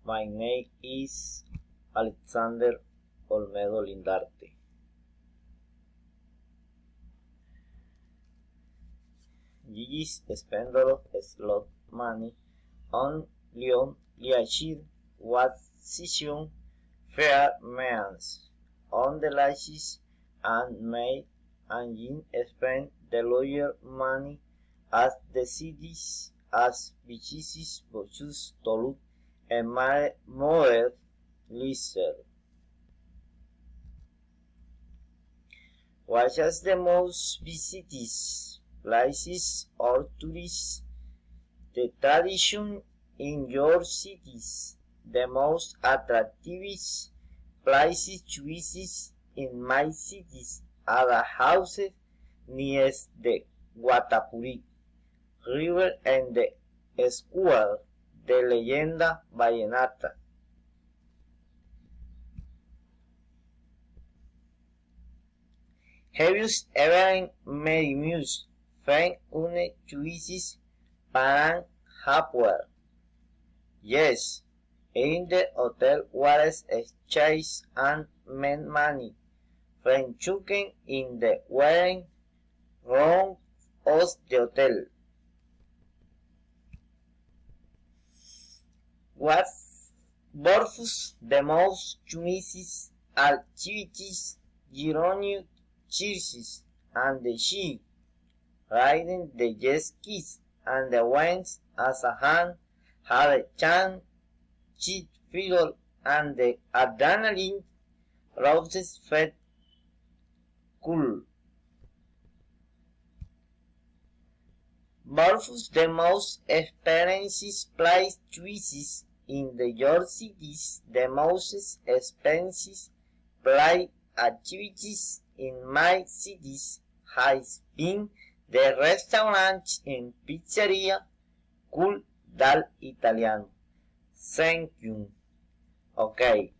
My name is Alexander Olmedo Lindarte. Gigi's spend a lot of slot money on Leon Liachid was session fair means on the lashes and made and Jin spent the lawyer money as the cities as bichisis bochus tolut and my moed lister. What is the most visited places or tourists? The tradition in your cities, the most attractive places choices in my cities are the houses near the Guatapuri River and the Square de Leyenda Vallenata. Have you ever made music? Find une choices para hardware? Yes, in the hotel was exchange and made money. Friend chicken in the wearing room of the hotel. What's Borfus the most choices activities Gironio churches and the sheep, riding the jet skis and the winds as a hand had a chant, cheat fiddle and the adrenaline roses fed cool. Borfus the most expensive place choices in the your cities, the most expensive play activities in my cities has been the restaurant and pizzeria Cool dal Italiano. Thank you. Okay.